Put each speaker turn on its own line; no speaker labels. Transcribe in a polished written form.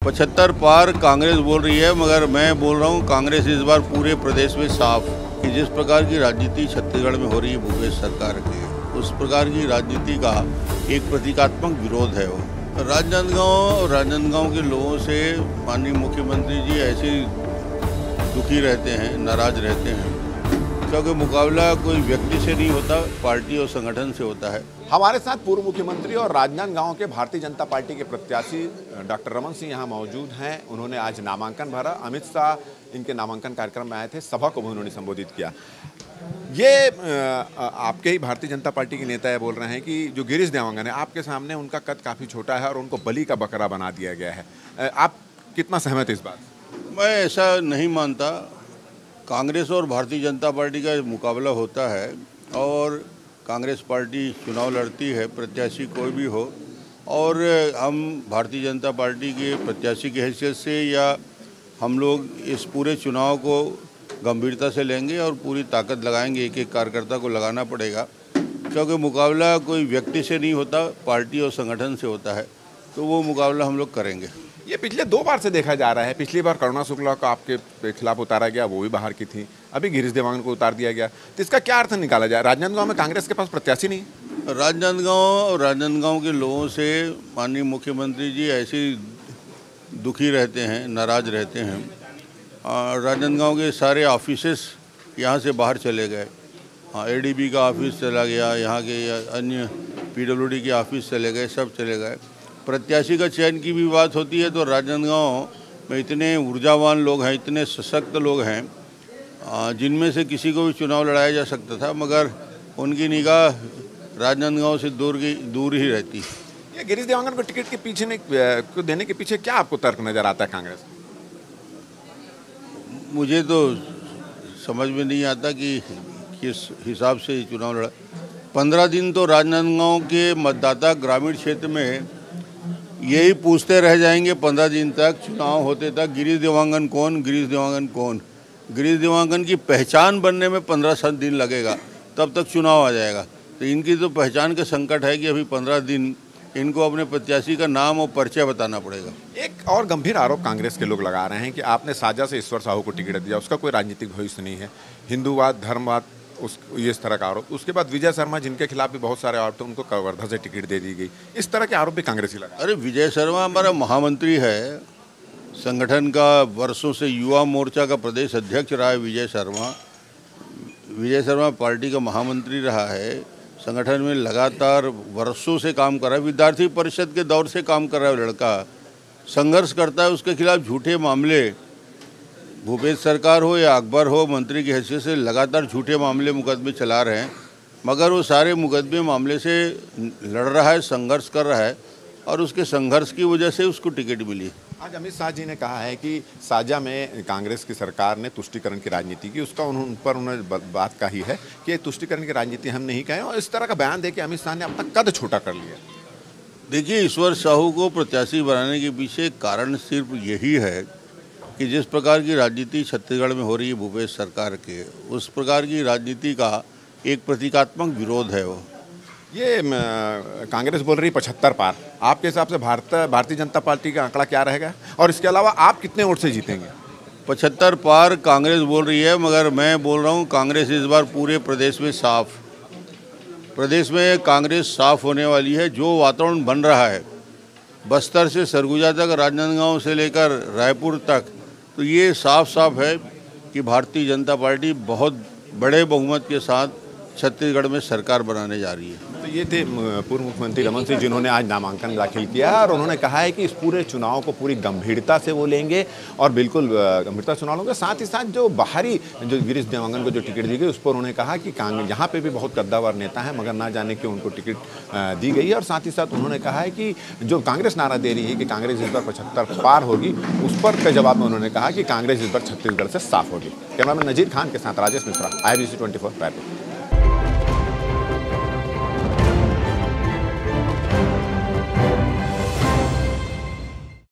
75 पार कांग्रेस बोल रही है, मगर मैं बोल रहा हूँ कांग्रेस इस बार पूरे प्रदेश में साफ कि जिस प्रकार की राजनीति छत्तीसगढ़ में हो रही है भूपेश सरकार की, उस प्रकार की राजनीति का एक प्रतीकात्मक विरोध है वो। राजनांदगांव के लोगों से माननीय मुख्यमंत्री जी ऐसे दुखी रहते हैं, नाराज रहते हैं, क्योंकि मुकाबला कोई व्यक्ति से नहीं होता, पार्टी और संगठन से होता है।
हमारे साथ पूर्व मुख्यमंत्री और राजनांदगांव के भारतीय जनता पार्टी के प्रत्याशी डॉक्टर रमन सिंह यहाँ मौजूद हैं। उन्होंने आज नामांकन भरा। अमित शाह इनके नामांकन कार्यक्रम में आए थे, सभा को भी उन्होंने संबोधित किया। ये आपके ही भारतीय जनता पार्टी के नेता ये बोल रहे हैं कि जो गिरीश देवांगन है, आपके सामने उनका कद काफ़ी छोटा है और उनको बलि का बकरा बना दिया गया है। आप कितना सहमत इस बात?
मैं ऐसा नहीं मानता। कांग्रेस और भारतीय जनता पार्टी का मुकाबला होता है और कांग्रेस पार्टी चुनाव लड़ती है, प्रत्याशी कोई भी हो, और हम भारतीय जनता पार्टी के प्रत्याशी की हैसियत से या हम लोग इस पूरे चुनाव को गंभीरता से लेंगे और पूरी ताकत लगाएंगे। एक एक कार्यकर्ता को लगाना पड़ेगा, क्योंकि मुकाबला कोई व्यक्ति से नहीं होता, पार्टी और संगठन से होता है। तो वो मुकाबला हम लोग करेंगे।
ये पिछले 2 बार से देखा जा रहा है। पिछली बार करुणा शुक्ला को आपके खिलाफ उतारा गया, वो भी बाहर की थी। अभी गिरीश देवांगन को उतार दिया गया। तो इसका क्या अर्थ निकाला जाए? राजनांदगांव में कांग्रेस के पास प्रत्याशी नहीं?
राजनांदगांव के लोगों से माननीय मुख्यमंत्री जी ऐसे दुखी रहते हैं, नाराज रहते हैं। राजनांदगांव के सारे ऑफिसेस यहाँ से बाहर चले गए। एडीबी का ऑफिस चला गया, यहाँ के अन्य पीडब्ल्यूडी के ऑफिस चले गए, सब चले गए। प्रत्याशी का चयन की भी बात होती है तो राजनांदगांव में इतने ऊर्जावान लोग हैं, इतने सशक्त लोग हैं, जिनमें से किसी को भी चुनाव लड़ाया जा सकता था, मगर उनकी निगाह राजनांदगांव से दूर ही रहती।
ये गिरीश देवांगन को टिकट के पीछे को देने के पीछे क्या आपको तर्क नजर आता है कांग्रेस?
मुझे तो समझ में नहीं आता कि किस हिसाब से चुनाव लड़ा। 15 दिन तो राजनांदगांव के मतदाता ग्रामीण क्षेत्र में यही पूछते रह जाएंगे 15 दिन तक, चुनाव होते तक, गिरीश देवांगन कौन, गिरीश देवांगन कौन। गिरीश देवांगन की पहचान बनने में 15-7 दिन लगेगा, तब तक चुनाव आ जाएगा। तो इनकी तो पहचान का संकट है कि अभी 15 दिन इनको अपने प्रत्याशी का नाम और परिचय बताना पड़ेगा।
एक और गंभीर आरोप कांग्रेस के लोग लगा रहे हैं कि आपने साझा से ईश्वर साहू को टिकट दिया, उसका कोई राजनीतिक भविष्य नहीं है, हिंदूवाद, धर्मवाद, ये इस तरह का आरोप। उसके बाद विजय शर्मा, जिनके खिलाफ भी बहुत सारे आरोप थे, उनको कवर्धा से टिकट दे दी गई। इस तरह के आरोप भी कांग्रेस ही लगा।
अरे विजय शर्मा हमारा महामंत्री है, संगठन का वर्षों से युवा मोर्चा का प्रदेश अध्यक्ष रहा है। विजय शर्मा पार्टी का महामंत्री रहा है, संगठन में लगातार वर्षों से काम कर रहा है, विद्यार्थी परिषद के दौर से काम कर रहा है। लड़का संघर्ष करता है, उसके खिलाफ झूठे मामले, भूपेश सरकार हो या अकबर हो, मंत्री की हैसियत से लगातार झूठे मामले मुकदमे चला रहे हैं, मगर वो सारे मुकदमे मामले से लड़ रहा है, संघर्ष कर रहा है, और उसके संघर्ष की वजह से उसको टिकट मिली।
आज अमित शाह जी ने कहा है कि साझा में कांग्रेस की सरकार ने तुष्टीकरण की राजनीति की, उसका उन्होंने बात कही है कि तुष्टीकरण की राजनीति हम नहीं कहें, और इस तरह का बयान देके अमित शाह ने अपना कद छोटा कर लिया।
देखिए, ईश्वर साहू को प्रत्याशी बनाने के पीछे कारण सिर्फ यही है कि जिस प्रकार की राजनीति छत्तीसगढ़ में हो रही है भूपेश सरकार के, उस प्रकार की राजनीति का एक प्रतीकात्मक विरोध है वो।
ये कांग्रेस बोल रही 75 पार, आपके हिसाब से भारतीय जनता पार्टी का आंकड़ा क्या रहेगा, और इसके अलावा आप कितने वोट से जीतेंगे?
75 पार कांग्रेस बोल रही है, मगर मैं बोल रहा हूँ कांग्रेस इस बार पूरे प्रदेश में साफ, प्रदेश में कांग्रेस साफ होने वाली है। जो वातावरण बन रहा है बस्तर से सरगुजा तक, राजनांदगांव से लेकर रायपुर तक, तो ये साफ साफ है कि भारतीय जनता पार्टी बहुत बड़े बहुमत के साथ छत्तीसगढ़ में सरकार बनाने जा रही है।
तो ये थे पूर्व मुख्यमंत्री रमन सिंह, जिन्होंने आज नामांकन दाखिल किया, और उन्होंने कहा है कि इस पूरे चुनाव को पूरी गंभीरता से वो लेंगे और बिल्कुल गंभीरता चुनाव होंगे। साथ ही साथ जो बाहरी जो गिरीश देवांगन को जो टिकट दी गई, उस पर उन्होंने कहा कि यहाँ पे भी बहुत कद्दावर नेता है, मगर ना जाने क्यों उनको टिकट दी गई है। और साथ ही साथ उन्होंने कहा है कि जो कांग्रेस नारा दे रही है कि कांग्रेस इस बार 75 पार होगी, उस पर के जवाब में उन्होंने कहा कि कांग्रेस इस बार छत्तीसगढ़ से साफ होगी। कैमरामैन नजीर खान के साथ राजेश मिश्रा, IBC 24 रायपुर।